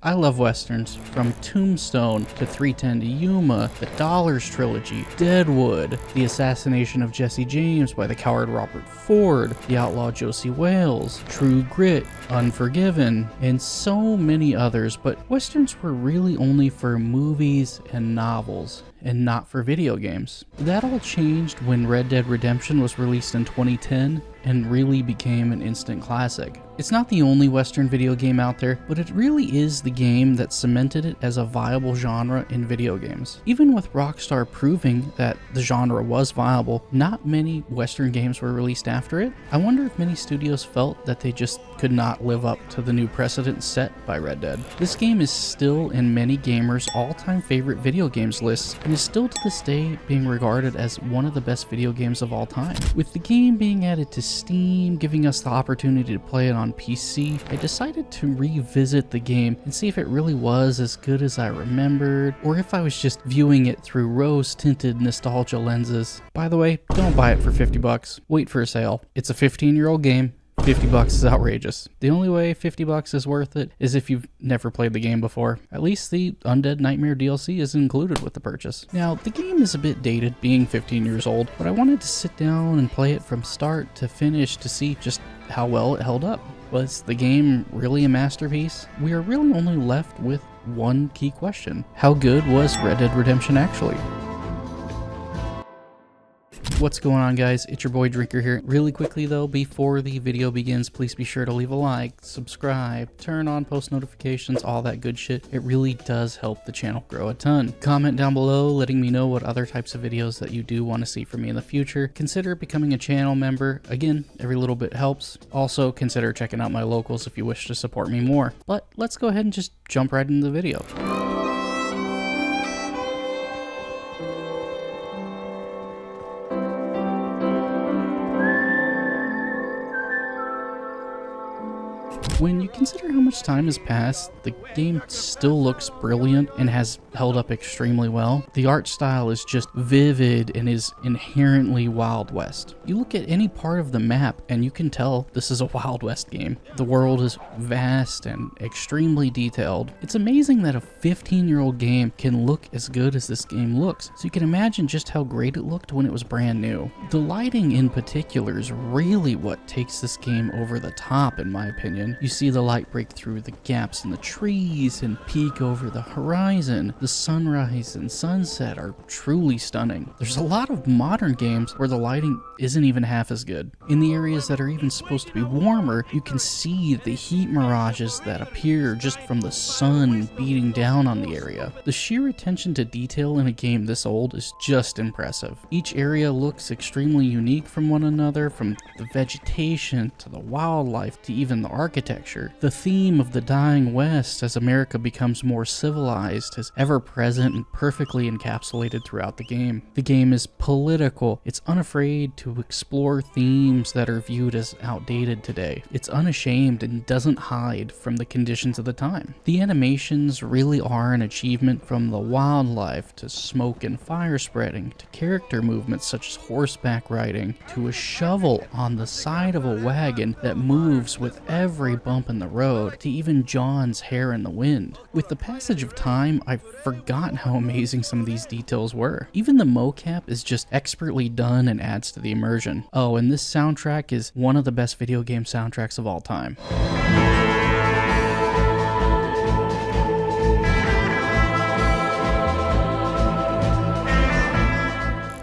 I love westerns, from Tombstone to 310 to Yuma, the Dollars trilogy, Deadwood, the assassination of Jesse James by the coward Robert Ford, the outlaw Josie Wales, True Grit, Unforgiven, and so many others, but westerns were really only for movies and novels, and not for video games. That all changed when Red Dead Redemption was released in 2010 and really became an instant classic. It's not the only Western video game out there, but it really is the game that cemented it as a viable genre in video games. Even with Rockstar proving that the genre was viable, not many Western games were released after it. I wonder if many studios felt that they just could not live up to the new precedent set by Red Dead. This game is still in many gamers' all-time favorite video games lists, and is still to this day being regarded as one of the best video games of all time. With the game being added to Steam, giving us the opportunity to play it on PC, I decided to revisit the game and see if it really was as good as I remembered, or if I was just viewing it through rose-tinted nostalgia lenses. By the way, don't buy it for $50. Wait for a sale. It's a 15-year-old game. $50 is outrageous. The only way $50 is worth it is if you've never played the game before. At least the Undead Nightmare DLC is included with the purchase. Now, the game is a bit dated, being 15 years old, but I wanted to sit down and play it from start to finish to see just how well it held up. Was the game really a masterpiece? We are really only left with one key question. How good was Red Dead Redemption actually? What's going on, guys? It's your boy Drinker here. Really quickly though, before the video begins, please be sure to leave a like, subscribe, turn on post notifications, all that good shit. It really does help the channel grow a ton. Comment down below letting me know what other types of videos that you do want to see from me in the future. Consider becoming a channel member. Again, every little bit helps. Also, consider checking out my locals if you wish to support me more. But let's go ahead and just jump right into the video. When you consider how much time has passed, the game still looks brilliant and has held up extremely well. The art style is just vivid and is inherently Wild West. You look at any part of the map and you can tell this is a Wild West game. The world is vast and extremely detailed. It's amazing that a 15-year-old game can look as good as this game looks, so you can imagine just how great it looked when it was brand new. The lighting in particular is really what takes this game over the top, in my opinion. You see the light break through the gaps in the trees and peek over the horizon. The sunrise and sunset are truly stunning. There's a lot of modern games where the lighting isn't even half as good. In the areas that are even supposed to be warmer, you can see the heat mirages that appear just from the sun beating down on the area. The sheer attention to detail in a game this old is just impressive. Each area looks extremely unique from one another, from the vegetation to the wildlife to even the architecture. The theme of the dying West as America becomes more civilized is ever present and perfectly encapsulated throughout the game. The game is political. It's unafraid to explore themes that are viewed as outdated today. It's unashamed and doesn't hide from the conditions of the time. The animations really are an achievement, from the wildlife to smoke and fire spreading to character movements such as horseback riding to a shovel on the side of a wagon that moves with every bump in the road, to even John's hair in the wind. With the passage of time, I've forgotten how amazing some of these details were. Even the mocap is just expertly done and adds to the immersion. Oh, and this soundtrack is one of the best video game soundtracks of all time.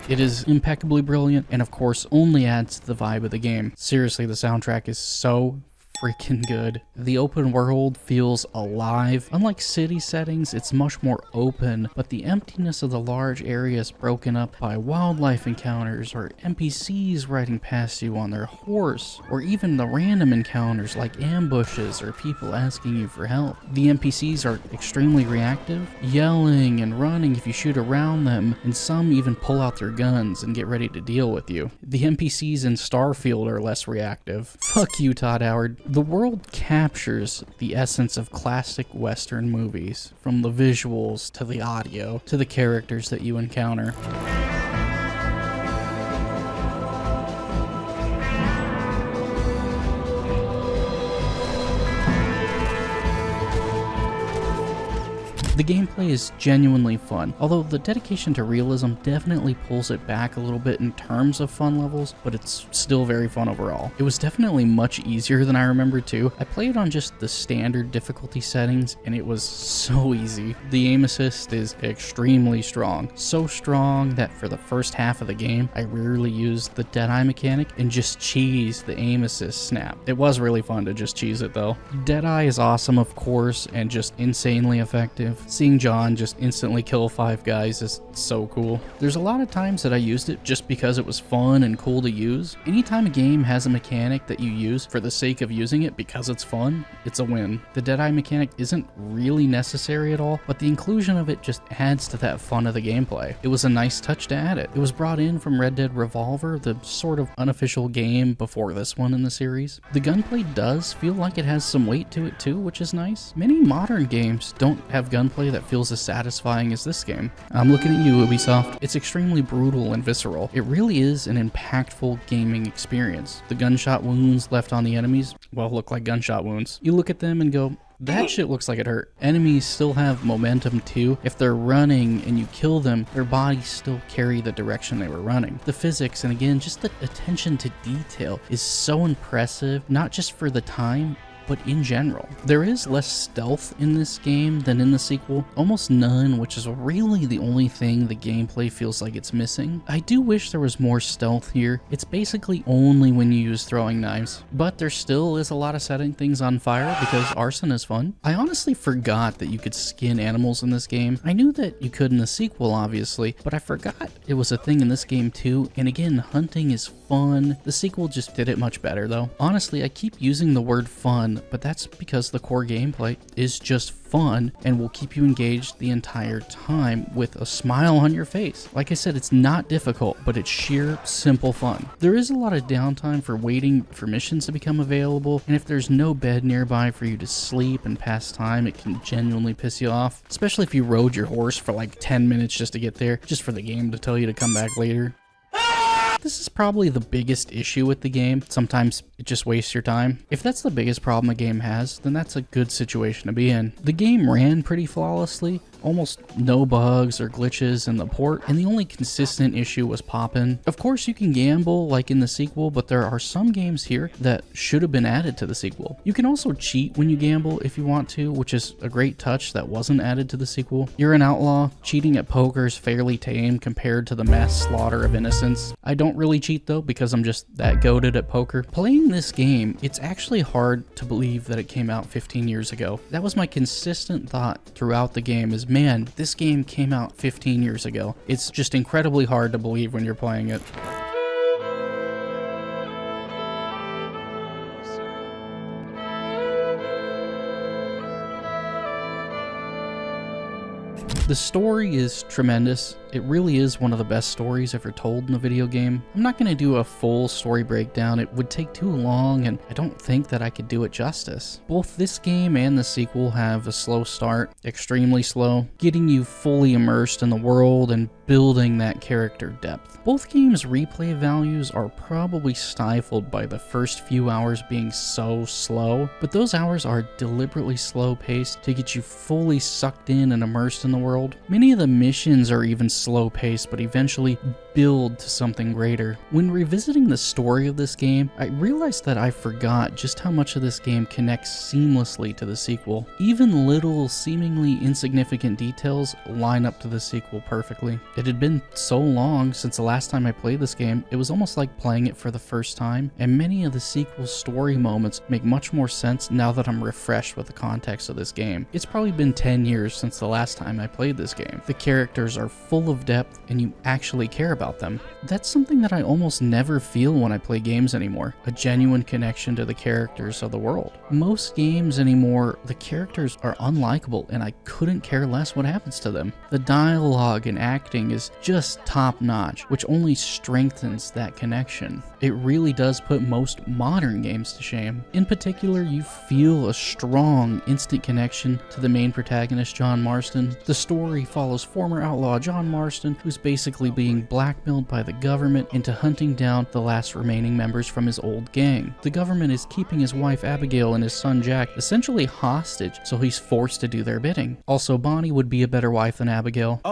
It is impeccably brilliant, and of course only adds to the vibe of the game. Seriously, the soundtrack is so freaking good. The open world feels alive. Unlike city settings, it's much more open, but the emptiness of the large areas broken up by wildlife encounters or NPCs riding past you on their horse, or even the random encounters like ambushes or people asking you for help. The NPCs are extremely reactive, yelling and running if you shoot around them, and some even pull out their guns and get ready to deal with you. The NPCs in Starfield are less reactive. Fuck you, Todd Howard. The world captures the essence of classic Western movies, from the visuals to the audio to the characters that you encounter. The gameplay is genuinely fun, although the dedication to realism definitely pulls it back a little bit in terms of fun levels, but it's still very fun overall. It was definitely much easier than I remember too. I played on just the standard difficulty settings and it was so easy. The aim assist is extremely strong, so strong that for the first half of the game, I rarely used the Deadeye mechanic and just cheese the aim assist snap. It was really fun to just cheese it though. Deadeye is awesome of course and just insanely effective. Seeing John just instantly kill 5 guys is so cool. There's a lot of times that I used it just because it was fun and cool to use. Anytime a game has a mechanic that you use for the sake of using it because it's fun, it's a win. The Deadeye mechanic isn't really necessary at all, but the inclusion of it just adds to that fun of the gameplay. It was a nice touch to add it. It was brought in from Red Dead Revolver, the sort of unofficial game before this one in the series. The gunplay does feel like it has some weight to it too, which is nice. Many modern games don't have gunplay that feels as satisfying as this game. I'm looking at you, Ubisoft. It's extremely brutal and visceral. It really is an impactful gaming experience. The gunshot wounds left on the enemies, well, look like gunshot wounds. You look at them and go, that shit looks like it hurt. Enemies still have momentum too. If they're running and you kill them, their bodies still carry the direction they were running. The physics, and again, just the attention to detail is so impressive, not just for the time, but in general. There is less stealth in this game than in the sequel, almost none, which is really the only thing the gameplay feels like it's missing. I do wish there was more stealth here. It's basically only when you use throwing knives, but there still is a lot of setting things on fire because arson is fun. I honestly forgot that you could skin animals in this game. I knew that you could in the sequel, obviously, but I forgot it was a thing in this game too, and again, hunting is fun. The sequel just did it much better though. Honestly, I keep using the word fun, but that's because the core gameplay is just fun and will keep you engaged the entire time with a smile on your face. Like I said, it's not difficult, but it's sheer simple fun. There is a lot of downtime for waiting for missions to become available, and if there's no bed nearby for you to sleep and pass time, it can genuinely piss you off, especially if you rode your horse for like 10 minutes just to get there, just for the game to tell you to come back later. This is probably the biggest issue with the game. Sometimes it just wastes your time. If that's the biggest problem a game has, then that's a good situation to be in. The game ran pretty flawlessly, almost no bugs or glitches in the port, and the only consistent issue was poppin'. Of course you can gamble like in the sequel, but there are some games here that should have been added to the sequel. You can also cheat when you gamble if you want to, which is a great touch that wasn't added to the sequel. You're an outlaw. Cheating at poker is fairly tame compared to the mass slaughter of innocents. I don't really cheat though because I'm just that goated at poker. Playing this game, it's actually hard to believe that it came out 15 years ago. That was my consistent thought throughout the game is, man, this game came out 15 years ago. It's just incredibly hard to believe when you're playing it. The story is tremendous. It really is one of the best stories ever told in a video game. I'm not going to do a full story breakdown. It would take too long, and I don't think that I could do it justice. Both this game and the sequel have a slow start, extremely slow, getting you fully immersed in the world and building that character depth. Both games' replay values are probably stifled by the first few hours being so slow, but those hours are deliberately slow paced to get you fully sucked in and immersed in the world. Many of the missions are even slow paced, but eventually build to something greater. When revisiting the story of this game, I realized that I forgot just how much of this game connects seamlessly to the sequel. Even little, seemingly insignificant details line up to the sequel perfectly. It had been so long since the last time I played this game, it was almost like playing it for the first time, and many of the sequel's story moments make much more sense now that I'm refreshed with the context of this game. It's probably been 10 years since the last time I played this game. The characters are full of depth, and you actually care about them. That's something that I almost never feel when I play games anymore, a genuine connection to the characters of the world. Most games anymore, the characters are unlikable, and I couldn't care less what happens to them. The dialogue and acting is just top notch, which only strengthens that connection. It really does put most modern games to shame. In particular, you feel a strong, instant connection to the main protagonist, John Marston. The story follows former outlaw John Marston, who's basically being blackmailed blackmailed by the government into hunting down the last remaining members from his old gang. The government is keeping his wife Abigail and his son Jack essentially hostage, so he's forced to do their bidding. Also, Bonnie would be a better wife than Abigail.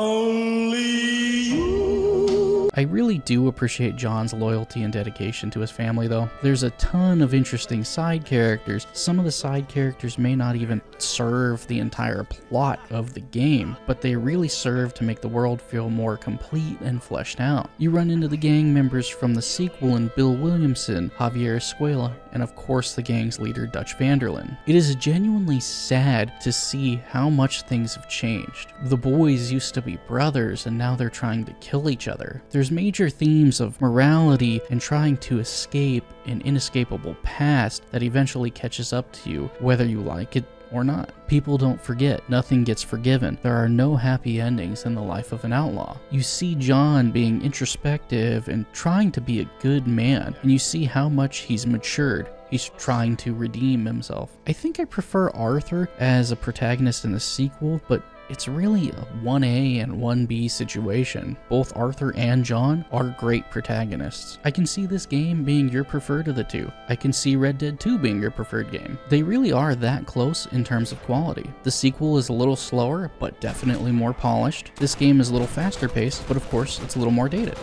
I really do appreciate John's loyalty and dedication to his family though. There's a ton of interesting side characters. Some of the side characters may not even serve the entire plot of the game, but they really serve to make the world feel more complete and fleshed out. You run into the gang members from the sequel in Bill Williamson, Javier Escuela, and of course the gang's leader Dutch Vanderlyn. It is genuinely sad to see how much things have changed. The boys used to be brothers and now they're trying to kill each other. There's major themes of morality and trying to escape an inescapable past that eventually catches up to you, whether you like it or not. People don't forget. Nothing gets forgiven. There are no happy endings in the life of an outlaw. You see John being introspective and trying to be a good man, and you see how much he's matured. He's trying to redeem himself. I think I prefer Arthur as a protagonist in the sequel, but it's really a 1A and 1B situation. Both Arthur and John are great protagonists. I can see this game being your preferred of the two. I can see Red Dead 2 being your preferred game. They really are that close in terms of quality. The sequel is a little slower, but definitely more polished. This game is a little faster paced, but of course it's a little more dated.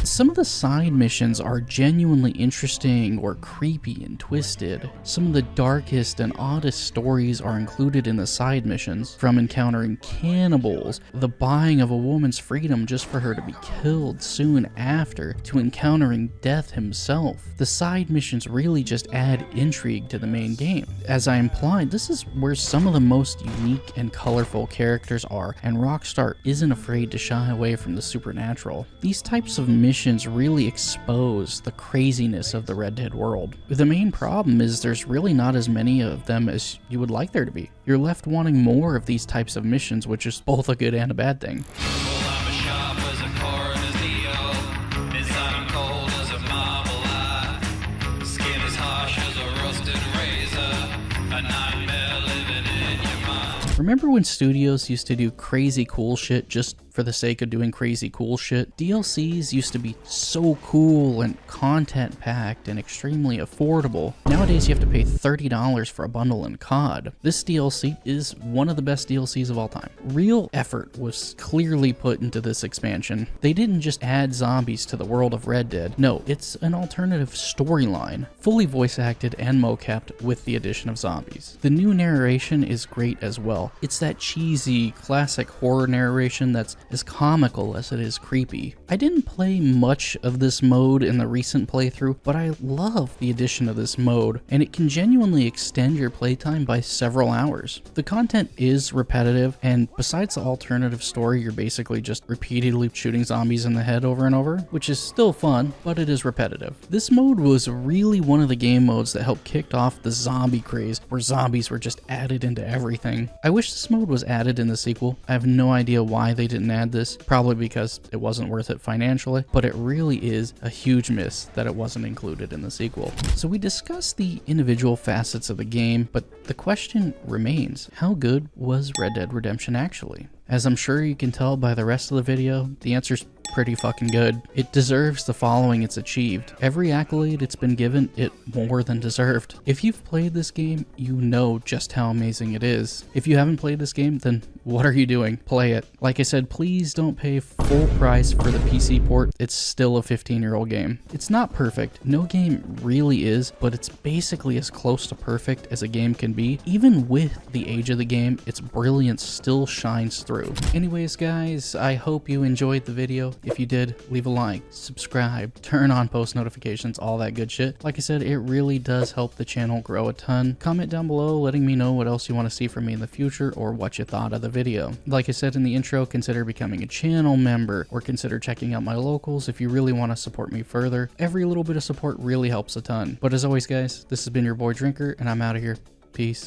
Some of the side missions are genuinely interesting or creepy and twisted. Some of the darkest and oddest stories are included in the side missions, from encountering cannibals, the buying of a woman's freedom just for her to be killed soon after, to encountering death himself. The side missions really just add intrigue to the main game. As I implied, this is where some of the most unique and colorful characters are, and Rockstar isn't afraid to shy away from the supernatural. These types of missions really expose the craziness of the Red Dead world. The main problem is there's really not as many of them as you would like there to be. You're left wanting more of these types of missions, which is both a good and a bad thing. Remember when studios used to do crazy cool shit just for the sake of doing crazy cool shit? DLCs used to be so cool and content packed and extremely affordable. Nowadays you have to pay $30 for a bundle in COD. This DLC is one of the best DLCs of all time. Real effort was clearly put into this expansion. They didn't just add zombies to the world of Red Dead. No, it's an alternative storyline, fully voice acted and mocapped with the addition of zombies. The new narration is great as well. It's that cheesy, classic horror narration that's as comical as it is creepy. I didn't play much of this mode in the recent playthrough, but I love the addition of this mode, and it can genuinely extend your playtime by several hours. The content is repetitive, and besides the alternative story, you're basically just repeatedly shooting zombies in the head over and over, which is still fun, but it is repetitive. This mode was really one of the game modes that helped kick off the zombie craze, where zombies were just added into everything. I wish this mode was added in the sequel. I have no idea why they didn't add this, probably because it wasn't worth it financially, but it really is a huge miss that it wasn't included in the sequel. So we discussed the individual facets of the game, but the question remains, how good was Red Dead Redemption actually? As I'm sure you can tell by the rest of the video, the answer's pretty fucking good. It deserves the following it's achieved. Every accolade it's been given, it more than deserved. If you've played this game, you know just how amazing it is. If you haven't played this game, then what are you doing? Play it. Like I said, please don't pay full price for the PC port. It's still a 15-year-old game. It's not perfect. No game really is, but it's basically as close to perfect as a game can be. Even with the age of the game, its brilliance still shines through. Anyways, guys, I hope you enjoyed the video. If you did, leave a like, subscribe, turn on post notifications, all that good shit. Like I said, it really does help the channel grow a ton. Comment down below letting me know what else you want to see from me in the future or what you thought of the video. video. Like I said in the intro, consider becoming a channel member or consider checking out my locals if you really want to support me further. Every little bit of support really helps a ton. But as always guys, this has been your boy Drinker and I'm out of here. Peace.